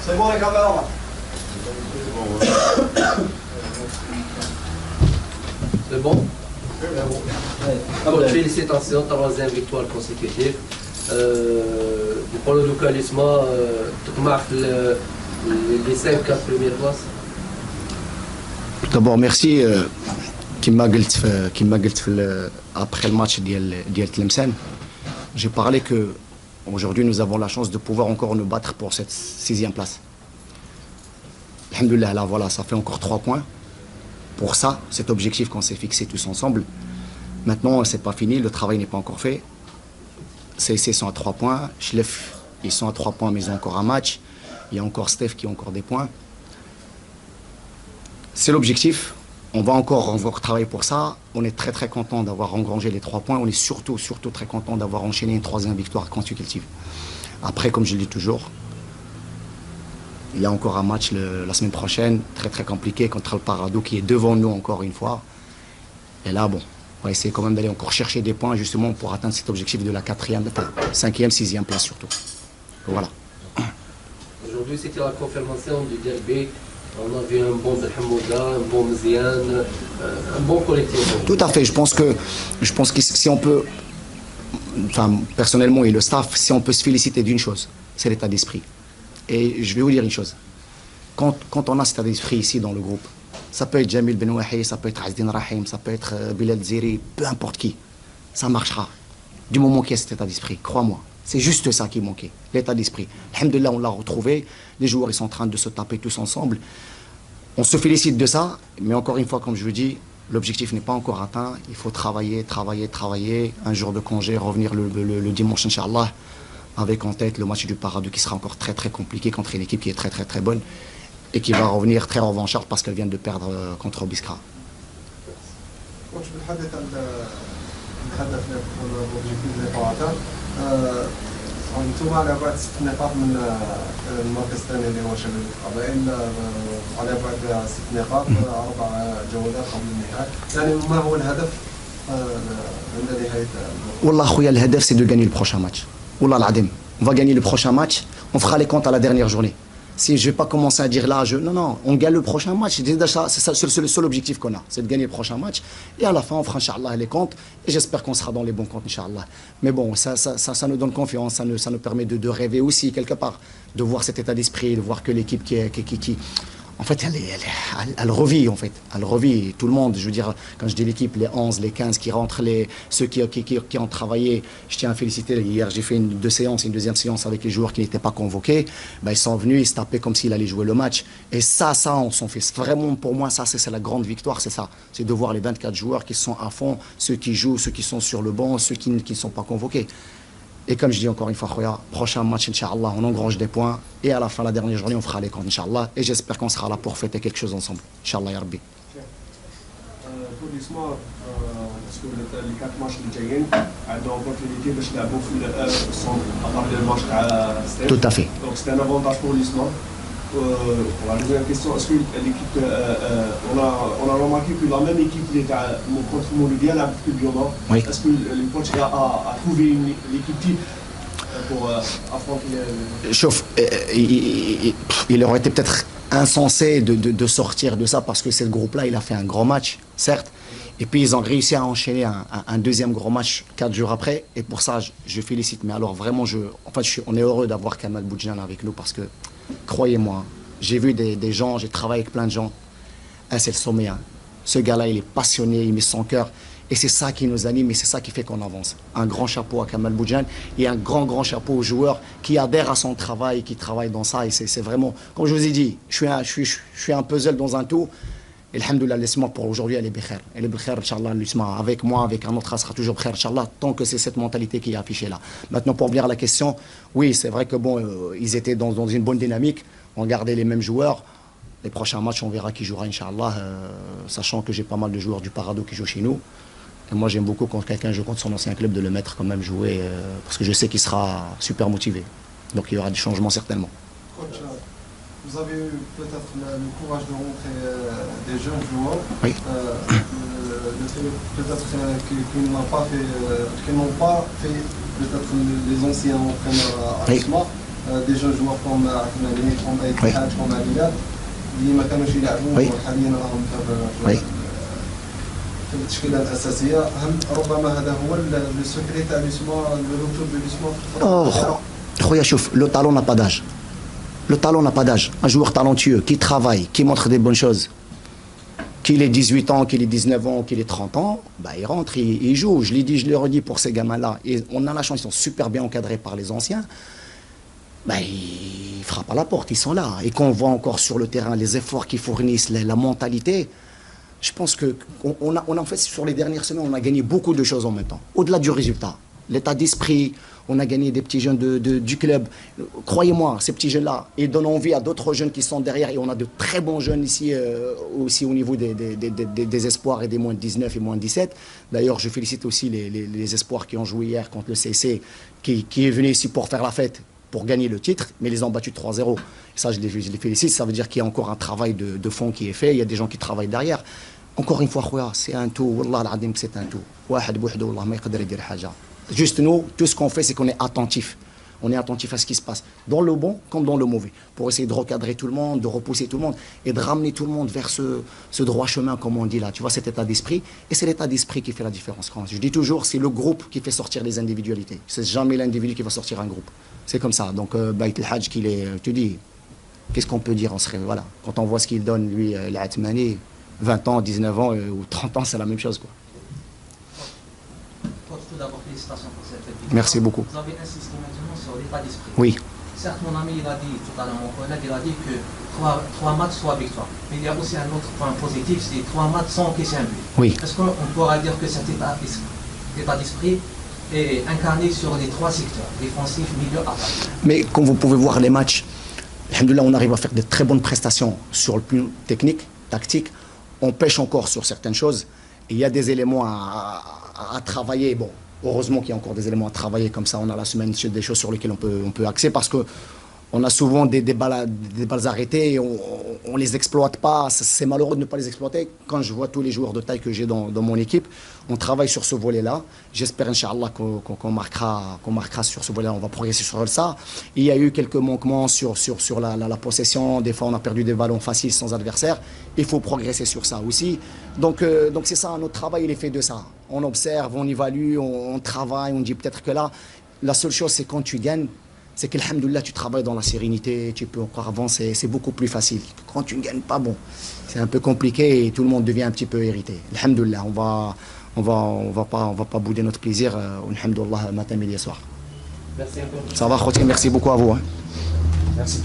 C'est bon les caméras. C'est bon? Félicitations, troisième victoire consécutive. Pour le localisme, tu marques les 5-4 premières places. D'abord, merci. Après le match d'Yel Tlemcen, j'ai parlé que aujourd'hui nous avons la chance de pouvoir encore nous battre pour cette 6e place. Alhamdoulilah, là voilà, ça fait encore 3 points. Pour ça, cet objectif qu'on s'est fixé tous ensemble. Maintenant, c'est pas fini, le travail n'est pas encore fait. CSC sont à 3 points, Schlef, ils sont à 3 points, mais ils ont encore un match. Il y a encore Steph qui a encore des points. C'est l'objectif. On va encore travailler pour ça. On est très très content d'avoir engrangé les 3 points. On est surtout très content d'avoir enchaîné une 3e victoire consécutive. Après, comme je le dis toujours, il y a encore un match la semaine prochaine, très très compliqué contre le Parado qui est devant nous encore une fois. Et là, bon, on va essayer quand même d'aller encore chercher des points justement pour atteindre cet objectif de la 4e, 5e, 6e place surtout. Voilà. Aujourd'hui, c'était la confirmation du derby. On a vu un bon Belhamouda, un bon Mziane, un bon collectif. Tout à fait. Je pense que si on peut, enfin personnellement et le staff, si on peut se féliciter d'une chose, c'est l'état d'esprit. Et je vais vous dire une chose. Quand on a cet état d'esprit ici dans le groupe, ça peut être Jamil Benouahi, ça peut être Azdin Rahim, ça peut être Bilal Ziri, peu importe qui, ça marchera. Du moment qu'il y a cet état d'esprit, crois-moi. C'est juste ça qui manquait, l'état d'esprit. Alhamdoulilah, on l'a retrouvé. Les joueurs, ils sont en train de se taper tous ensemble. On se félicite de ça, mais encore une fois, comme je vous dis, l'objectif n'est pas encore atteint. Il faut travailler. Un jour de congé, revenir le dimanche, Inch'Allah, avec en tête le match du Parado qui sera encore très très compliqué contre une équipe qui est très très très bonne et qui va revenir très revancharde parce qu'elle vient de perdre contre Biskra. انتم على بعد 6 نقاط من المركز الثاني اللي هو شباب القبائل على بعد 6 نقاط 4 جولات قبل النهايه، يعني ما هو الهدف عند نهايه؟ والله خويا الهدف c'est de gagner le prochain match. والله العظيم. On va gagner le prochain match, on fera les comptes à la dernière journée. Si je ne vais pas commencer à dire là, non, on gagne le prochain match. C'est le seul objectif qu'on a, c'est de gagner le prochain match. Et à la fin, on fera, Inch'Allah, les comptes. Et j'espère qu'on sera dans les bons comptes, Inch'Allah. Mais bon, ça nous donne confiance, ça nous permet de rêver aussi, quelque part. De voir cet état d'esprit, de voir que l'équipe qui en fait, elle revit, en fait. Elle revit. Tout le monde, je veux dire, quand je dis l'équipe, les 11, les 15 qui rentrent, ceux qui ont travaillé. Je tiens à féliciter. Hier, j'ai fait une deuxième séance avec les joueurs qui n'étaient pas convoqués. Ben, ils sont venus, ils se tapaient comme s'ils allaient jouer le match. Et ça, on s'en fait. Vraiment, pour moi, ça, c'est la grande victoire, c'est ça. C'est de voir les 24 joueurs qui sont à fond, ceux qui jouent, ceux qui sont sur le banc, ceux qui ne sont pas convoqués. Et comme je dis encore une fois, prochain match, Inch'Allah, on engrange des points. Et à la fin, la dernière journée, on fera les comptes, Inch'Allah. Et j'espère qu'on sera là pour fêter quelque chose ensemble. Inch'Allah, ya Rabbi. Pour l'histoire, parce que les 4 matchs اللي جايين عندهم opportunité باش يلعبوا في السونتر ابار لو ماتش تاع ستيف. Tout à fait. Donc c'est un avantage pour l'histoire. La deuxième question, est-ce que l'équipe, on a remarqué que la même équipe qui était contre Mouloudia, la plus violente, oui. Est-ce que le coach a trouvé l'équipe type pour affronter Chauffe, il aurait été peut-être insensé de sortir de ça parce que ce groupe-là, il a fait un grand match, certes. Et puis ils ont réussi à enchaîner un deuxième gros match 4 jours après. Et pour ça, je félicite. Mais alors vraiment, on est heureux d'avoir Kamal Boudjan avec nous parce que, croyez-moi, j'ai vu des gens, j'ai travaillé avec plein de gens. C'est le sommet. Hein. Ce gars-là, il est passionné, il met son cœur. Et c'est ça qui nous anime et c'est ça qui fait qu'on avance. Un grand chapeau à Kamal Boudjan et un grand chapeau aux joueurs qui adhèrent à son travail, qui travaillent dans ça. Et c'est vraiment, comme je vous ai dit, je suis un puzzle dans un tout. Et alhamdoulilah, l'isma pour aujourd'hui, elle est bikhair. Elle est bikhair, Inch'Allah, l'isma. Avec moi, avec un autre, elle sera toujours bikhair, Inch'Allah, tant que c'est cette mentalité qui est affichée là. Maintenant, pour revenir à la question, oui, c'est vrai que bon, ils étaient dans une bonne dynamique. On gardait les mêmes joueurs. Les prochains matchs, on verra qui jouera, Inch'Allah, sachant que j'ai pas mal de joueurs du Parado qui jouent chez nous. Et moi, j'aime beaucoup quand quelqu'un joue contre son ancien club de le mettre quand même jouer, parce que je sais qu'il sera super motivé. Donc il y aura des changements certainement. Coach, vous avez eu peut-être le courage de montrer des jeunes joueurs. Oui. Le fait peut-être qu'ils n'ont pas fait peut-être les anciens entraîneurs à l'ISMA. دي جون جوار كوم عثماني كوم اتحاد كوم الهلال اللي ما كانوش يلعبوا حاليا راهم في التشكيله الاساسيه. هل ربما هذا هو لو سكري تاع لوسمون الركوب لوسمون؟ خويا شوف لو talent n'a pas d'âge. Le talent n'a pas d'âge. Un joueur talentueux qui travaille, qui montre des bonnes choses, qu'il ait 18 ans, qu'il ait 19 ans, qu'il ait 30 ans, bah, il rentre, il joue. Je l'ai dit, je le redis pour ces gamins-là. Et on a la chance, ils sont super bien encadrés par les anciens. Bah, ils frappent à la porte, ils sont là. Et quand on voit encore sur le terrain les efforts qu'ils fournissent, la mentalité, je pense qu'on a en fait, sur les dernières semaines, on a gagné beaucoup de choses en même temps. Au-delà du résultat, l'état d'esprit, on a gagné des petits jeunes du club. Croyez-moi, ces petits jeunes-là, ils donnent envie à d'autres jeunes qui sont derrière. Et on a de très bons jeunes ici, aussi au niveau des espoirs et des moins de 19 et moins de 17. D'ailleurs, je félicite aussi les espoirs qui ont joué hier contre le CC, qui est venu ici pour faire la fête, pour gagner le titre, mais ils les ont battus 3-0. Ça, je les félicite. Ça veut dire qu'il y a encore un travail de fond qui est fait. Il y a des gens qui travaillent derrière. Encore une fois, c'est un tout. Wallah al-adim, c'est un tout. Wahed bouhdou, wallah, ma yaqdar yadir haja. Juste nous, tout ce qu'on fait, c'est qu'on est attentif. On est attentif à ce qui se passe, dans le bon comme dans le mauvais, pour essayer de recadrer tout le monde, de repousser tout le monde et de ramener tout le monde vers ce droit chemin, comme on dit là. Tu vois, cet état d'esprit. Et c'est l'état d'esprit qui fait la différence. Je dis toujours, c'est le groupe qui fait sortir les individualités. C'est jamais l'individu qui va sortir un groupe. C'est comme ça. Donc, Baït el-Hajj, tu dis, qu'est-ce qu'on peut dire? Voilà. Quand on voit ce qu'il donne, lui, l'Atmani, 20 ans, 19 ans ou 30 ans, c'est la même chose, quoi. Tout d'abord, félicitations pour cette victoire. Merci beaucoup. Vous avez insisté maintenant sur l'état d'esprit. Oui. Certes, mon ami, il a dit tout à l'heure, mon collègue, il a dit que 3 matchs, 3 victoires. Mais il y a aussi un autre point positif, c'est 3 matchs sans encaisser un but. Oui. Est-ce qu'on pourra dire que cet état d'esprit est incarné sur les 3 secteurs, défensif, milieu, attaque? Mais comme vous pouvez voir les matchs, alhamdoulilah, on arrive à faire de très bonnes prestations sur le plan technique, tactique. On pêche encore sur certaines choses. Et il y a des éléments à travailler. Bon, heureusement qu'il y a encore des éléments à travailler, comme ça on a la semaine des choses sur lesquelles on peut axer, parce qu'on a souvent des balles arrêtées et on les exploite pas. C'est malheureux de ne pas les exploiter. Quand je vois tous les joueurs de taille que j'ai dans mon équipe, on travaille sur ce volet-là. J'espère, Inch'Allah, qu'on marquera sur ce volet-là. On va progresser sur ça. Il y a eu quelques manquements sur la possession. Des fois, on a perdu des ballons faciles sans adversaire. Il faut progresser sur ça aussi. Donc c'est ça, notre travail, il est fait de ça. On observe, on évalue, on travaille, on dit peut-être que là, la seule chose, c'est quand tu gagnes, c'est que, alhamdoulilah, tu travailles dans la sérénité, tu peux encore avancer, c'est beaucoup plus facile. Quand tu ne gagnes pas, bon, c'est un peu compliqué et tout le monde devient un petit peu irrité. Alhamdoulilah, on va pas bouder notre plaisir, alhamdoulilah, matin, midi et soir. Merci encore. Ça va, Khotim, merci beaucoup à vous. Hein. Merci.